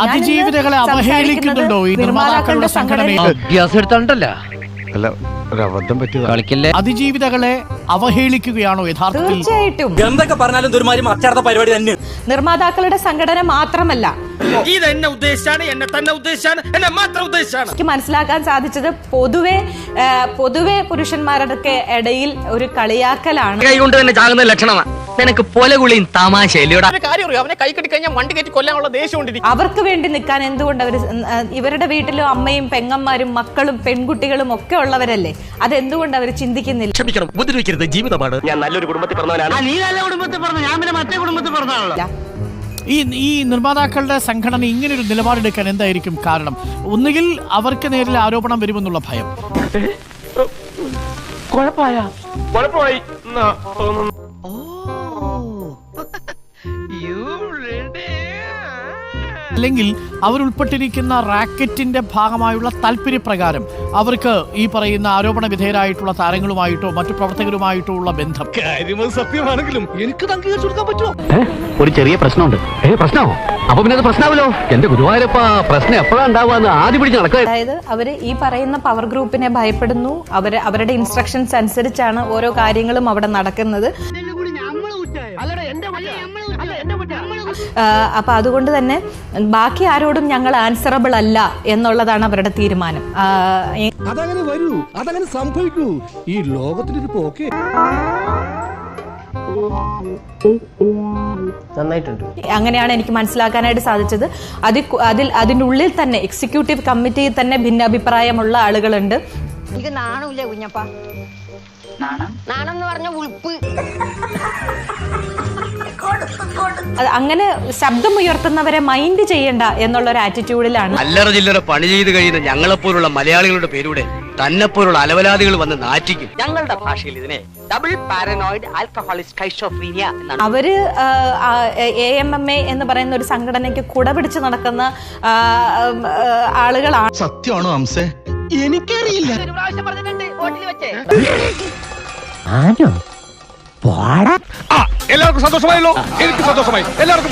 അതിജീവിതകളെ അവഹേളിക്കുന്നുണ്ടോ ഈ നിർമ്മാതാക്കളുടെ സംഘടന? അതിജീവിതകളെ അവഹേളിക്കുകയാണോ യഥാർത്ഥത്തിൽ? തീർച്ചയായിട്ടും എന്തൊക്കെ പറഞ്ഞാലും ദുർമാരി മറ്റാർത്ത പരിപാടി തന്നെ. നിർമ്മാതാക്കളുടെ സംഘടന മാത്രമല്ല, എനിക്ക് മനസ്സിലാക്കാൻ സാധിച്ചത് പൊതുവെ പുരുഷന്മാരുടെ ഇടയിൽ ഒരു കളിയാക്കലാണ്. കൈകൊണ്ട് തന്നെ ചാകുന്ന ലക്ഷണമാണ്. നിനക്ക് പൊലകുളിയും തമാശയിലൂടെ അവനെ കൈ കെട്ടി കഴിഞ്ഞാൽ വണ്ടി കയറ്റി കൊല്ലാനുള്ള ദേഷ്യം കൊണ്ടിരിക്കും. അവർക്ക് വേണ്ടി നിൽക്കാൻ എന്തുകൊണ്ട് ഇവരുടെ വീട്ടിലും അമ്മയും പെങ്ങന്മാരും മക്കളും പെൺകുട്ടികളും ഒക്കെ ഉള്ളവരല്ലേ, അതെന്തുകൊണ്ട് അവർ ചിന്തിക്കുന്നില്ല? ക്ഷമിക്കണം, ഉപദ്രവിക്കരുത്, ജീവിതമാണ്. ഞാൻ നല്ലൊരു കുടുംബത്തിൽ പറഞ്ഞവനാണ്. നീ നല്ല കുടുംബത്തിൽ പറഞ്ഞു, ഞാൻ പിന്നെ മറ്റേ കുടുംബത്തിൽ പറഞ്ഞാണല്ലോ. ഈ നിർമ്മാതാക്കളുടെ സംഘടന ഇങ്ങനൊരു നിലപാടെടുക്കാൻ എന്തായിരിക്കും കാരണം? ഒന്നുകിൽ അവർക്ക് നേരിൽ ആരോപണം വരുമെന്നുള്ള ഭയം, കുഴപ്പമായി അല്ലെങ്കിൽ അവരുൾപ്പെട്ടിരിക്കുന്ന റാക്കറ്റിന്റെ ഭാഗമായുള്ള താല്പര്യപ്രകാരം അവർക്ക് ഈ പറയുന്ന ആരോപണ വിധേയരായിട്ടുള്ള താരങ്ങളുമായിട്ടോ മറ്റു പ്രവർത്തകരുമായിട്ടോ ഉള്ള ബന്ധം. സത്യമാണെങ്കിലും എനിക്ക് അംഗീകരിച്ചു കൊടുക്കാൻ പറ്റുമോ? ഒരു ചെറിയ പ്രശ്നമുണ്ട്. പ്രശ്നമോ? അപ്പൊ പിന്നെ അത് പ്രശ്നമാവല്ലോ. എന്റെ ഗുരുവായൂരപ്പ പ്രശ്നം എപ്പോഴാ ഉണ്ടാവുക ആദ്യം പിടിച്ച് നടക്കുക. അതായത് അവര് ഈ പറയുന്ന പവർ ഗ്രൂപ്പിനെ ഭയപ്പെടുന്നു. അവരുടെ ഇൻസ്ട്രക്ഷൻസ് അനുസരിച്ചാണ് ഓരോ കാര്യങ്ങളും അവിടെ നടക്കുന്നത്. അപ്പൊ അതുകൊണ്ട് തന്നെ ബാക്കി ആരോടും ഞങ്ങൾ ആൻസറബിൾ അല്ല എന്നുള്ളതാണ് അവരുടെ തീരുമാനം. അതങ്ങനെ വരൂ, അതങ്ങനെ സംഭവിക്കൂ. ഈ ലോകത്തിനൊരു പോക്കേ. നന്നായിട്ടുണ്ട്. അങ്ങനെയാണ് എനിക്ക് മനസ്സിലാക്കാനായിട്ട് സാധിച്ചത്. അതിൻ്റെ ഉള്ളിൽ തന്നെ എക്സിക്യൂട്ടീവ് കമ്മിറ്റിയിൽ തന്നെ ഭിന്നാഭിപ്രായമുള്ള ആളുകളുണ്ട്. എനിക്ക് നാണമില്ല കുഞ്ഞപ്പ. നാണം എന്ന് പറഞ്ഞ ഉൾപ്പ്. അങ്ങനെ ശബ്ദമുയർത്തുന്നവരെ മൈൻഡ് ചെയ്യണ്ട എന്നുള്ള ഒരു ആറ്റിറ്റ്യൂഡിലാണ്. അല്ലറ ചില്ലറ പണി ചെയ്ത് കഴിയുന്ന ഞങ്ങളെപ്പോലുള്ള മലയാളികളുടെ പേരൂടെ തന്നെപ്പോലുള്ള അലവലാദികൾ വന്ന് നാറ്റിക്കും. ഞങ്ങളുടെ ഭാഷയിൽ ഇതിനെ ഡബിൾ പാരനോയിഡ് ആൽക്കഹോളിക് സ്കൈസോഫ്രീനിയ എന്നാണ്. അവര് AMMA എന്ന് പറയുന്ന ഒരു സംഘടനയ്ക്ക് കുടപിടിച്ച് നടക്കുന്ന ആളുകളാണ്. സത്യമാണോ അംസേ? എനിക്കറിയില്ല. ഒരു പ്രാവശ്യം പറഞ്ഞിട്ടുണ്ട് ഹോട്ടലിൽ വെച്ചേ. എല്ലാവർക്കും സന്തോഷമായല്ലോ. എനിക്ക് സന്തോഷമായി. എല്ലാവർക്കും